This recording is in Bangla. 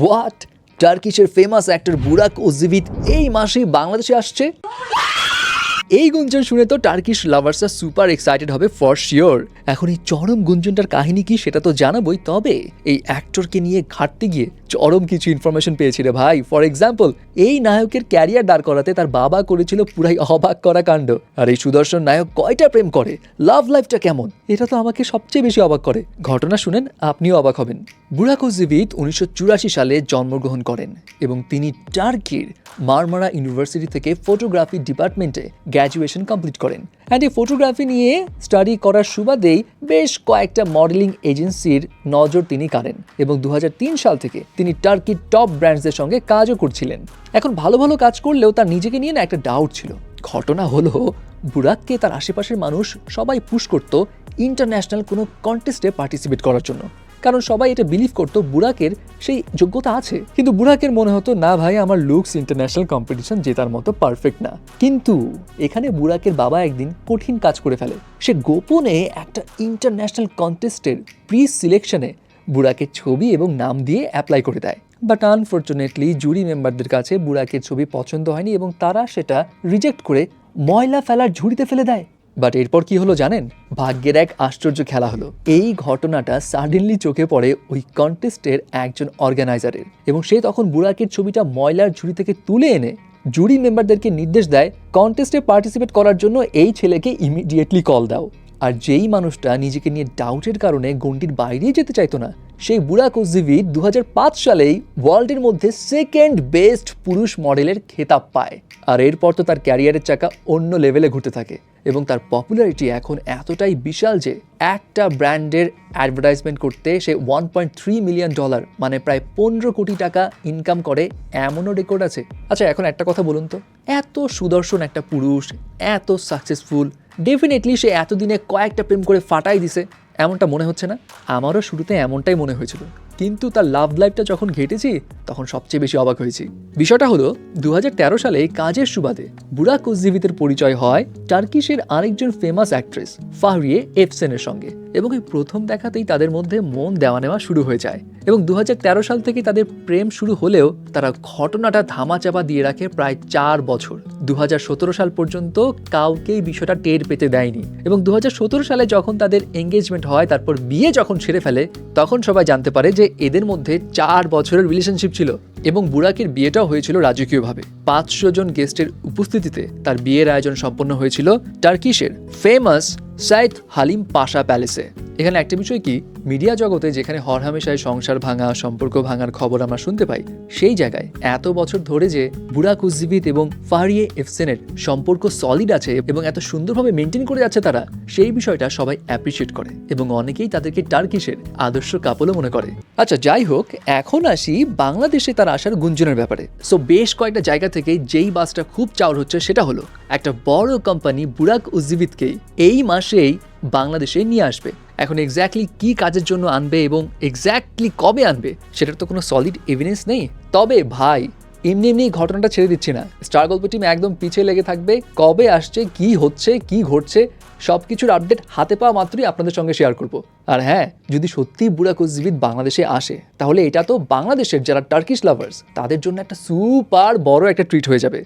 হোয়াট, টার্কিশের ফেমাস অ্যাক্টর বুরাক ওজিভিত এই মাসেই বাংলাদেশে আসছে? এই গুঞ্জন শুনে তো টার্কিশ লাভার্সরা সুপার এক্সাইটেড হবে ফর শিওর। এখন এই চরম গুঞ্জনটার কাহিনী কি সেটা তো জানাবই, তবে এই অ্যাক্টরকে নিয়ে ঘাটতে গিয়ে চরম কিছু ইনফরমেশন পেয়েছি রে ভাই। ফর এক্সাম্পল, এই নায়কের ক্যারিয়ার দাঁড় করাতে তার বাবা করেছিল পুরাই অবাক করা কাণ্ড। আর এই সুদর্শন নায়ক কয়টা প্রেম করে, লাভ লাইফটা কেমন, এটা তো আমাকে সবচেয়ে বেশি অবাক করে। ঘটনা শুনেন আপনিও অবাক হবেন। বুরাক ওজিভিত 1984 সালে জন্মগ্রহণ করেন এবং তিনি টার্কির মারমারা ইউনিভার্সিটি থেকে ফটোগ্রাফি ডিপার্টমেন্টে গ্র্যাজুয়েশন কমপ্লিট করেন। অ্যান্ড এই ফটোগ্রাফি নিয়ে স্টাডি করার সুবাদেই বেশ কয়েকটা মডেলিং এজেন্সির নজর তিনি কাড়েন এবং 2003 সাল থেকে তিনি টার্কির টপ ব্র্যান্ডসদের সঙ্গে কাজও করছিলেন। এখন ভালো ভালো কাজ করলেও তার নিজেকে নিয়ে না একটা ডাউট ছিল। ঘটনা হলো, বুরাককে তার আশেপাশের মানুষ সবাই পুশ করত ইন্টারন্যাশনাল কোনো কন্টেস্টে পার্টিসিপেট করার জন্য, কারণ সবাই এটা বিলিভ করতো বুরাকের সেই যোগ্যতা আছে। কিন্তু বুরাকের মনে হতো না ভাই, আমার লুকস ইন্টারন্যাশনাল কম্পিটিশন জেতার মতো পারফেক্ট না। কিন্তু এখানে বুরাকের বাবা একদিন কঠিন কাজ করে ফেলে। সে গোপনে একটা ইন্টারন্যাশনাল কন্টেস্টের প্রি সিলেকশনে বুরাকের ছবি এবং নাম দিয়ে অ্যাপ্লাই করে দেয়। বাট আনফর্চুনেটলি জুরি মেম্বারদের কাছে বুরাকের ছবি পছন্দ হয়নি এবং তারা সেটা রিজেক্ট করে ময়লা ফেলার ঝুড়িতে ফেলে দেয়। বাট এরপর কি হলো জানেন? ভাগ্যের এক আশ্চর্য খেলা হলো। এই ঘটনাটা সাডেনলি চোখে পড়ে ওই কন্টেস্টের একজন অর্গানাইজারের এবং সে তখন বুরাকের ছবিটা ময়লার ঝুড়ি থেকে তুলে এনে জুরি মেম্বারদেরকে নির্দেশ দেয় কন্টেস্টে পার্টিসিপেট করার জন্য এই ছেলেকে ইমিডিয়েটলি কল দাও। আর যেই মানুষটা নিজেকে নিয়ে ডাউটের কারণে গণ্ডির বাইরেই যেতে চাইতো না, সেই বুরাক ওজিভিত 2005 সালেই ওয়ার্ল্ডের মধ্যে সেকেন্ড বেস্ট পুরুষ মডেলের খেতাব পায়। আর এরপর তো তার ক্যারিয়ারের চাকা অন্য লেভেলে ঘুরতে থাকে এবং তার পপুলারিটি এখন এতটাই বিশাল যে একটা ব্র্যান্ডের অ্যাডভার্টাইজমেন্ট করতে সে $1.3 মিলিয়ন, মানে প্রায় 15 কোটি টাকা ইনকাম করে, এমনও রেকর্ড আছে। আচ্ছা, এখন একটা কথা বলুন তো, এত সুদর্শন একটা পুরুষ, এত সাকসেসফুল, ডেফিনেটলি সে এতদিনে কয়েকটা প্রেম করে ফাটাই দিছে, এমনটা মনে হচ্ছে না? আমারও শুরুতে এমনটাই মনে হয়েছিল, কিন্তু তার লাভ লাইফটা যখন ঘেটেছি তখন সবচেয়ে বেশি অবাক হয়েছি। বিষয়টা হলো 2013 সালে কাজের সুবাদে বুরাক ওজিভিতের পরিচয় হয় টার্কিশের আরেকজন ফেমাস অ্যাক্ট্রেস ফাহরিয়ে এফসেনের সঙ্গে এবং এই প্রথম দেখাতেই তাদের মধ্যে মন দেওয়া নেওয়া শুরু হয়ে যায় এবং 2013 সাল থেকে তাদের প্রেম শুরু হলেও তারা ঘটনাটা ধামাচাপা দিয়ে রাখে প্রায় 4 বছর। 2017 সাল পর্যন্ত কাউকেই বিষয়টা টের পেতে দেয়নি এবং 2017 সালে যখন তাদের এঙ্গেজমেন্ট হয়, তারপর বিয়ে যখন সেরে ফেলে, তখন সবাই জানতে পারে যে এদের মধ্যে 4 বছরের রিলেশনশিপ ছিল এবং বুরাকের বিয়েটাও হয়েছিল রাজকীয়ভাবে। 500 জন গেস্টের উপস্থিতিতে তার বিয়ের আয়োজন সম্পন্ন হয়েছিল টার্কিশের ফেমাস সাইদ হালিম পাশা প্যালেসে। এখানে একটা বিষয় কি, মিডিয়া জগতে যেখানে হরহামেশায় সংসার ভাঙা, সম্পর্ক ভাঙার খবর আমরা শুনতে পাই, সেই জায়গায় এত বছর ধরে যে বুরাক ওজিভিত এবং ফাহরিয়ে এফসেনের সম্পর্ক সলিড আছে এবং এত সুন্দরভাবে মেনটেন করে যাচ্ছে তারা, সেই বিষয়টা সবাই অ্যাপ্রিসিয়েট করে এবং অনেকেই তাদেরকে টার্কিশের আদর্শ কাপলও মনে করে। আচ্ছা, যাই হোক, এখন আসি বাংলাদেশে তার আসার গুঞ্জনের ব্যাপারে। সো বেশ কয়েকটা জায়গা থেকে যেই বাসটা খুব চাউর হচ্ছে সেটা হলো একটা বড় কোম্পানি বুরাক ওজিভিতকেই এই মাসেই বাংলাদেশে নিয়ে আসবে। এখন এক্স্যাক্টলি কি কাজের জন্য আনবে এবং এক্স্যাক্টলি কবে আনবে সেটার তো কোনো সলিড এভিডেন্স নেই। তবে ভাই, এমনি এমনি ঘটনাটা ছেড়ে দিচ্ছি না, স্টার গল্প টিম একদম পিছিয়ে লেগে থাকবে। কবে আসছে, কি হচ্ছে, কি ঘটছে, সবকিছুর আপডেট হাতে পাওয়া মাত্রই আপনাদের সঙ্গে শেয়ার করব। আর হ্যাঁ, যদি সত্যিই বুরাক ওজিভিত বাংলাদেশে আসে, তাহলে এটা তো বাংলাদেশের যারা টার্কিশ লাভার্স তাদের জন্য একটা সুপার বড় একটা ট্রিট হয়ে যাবে।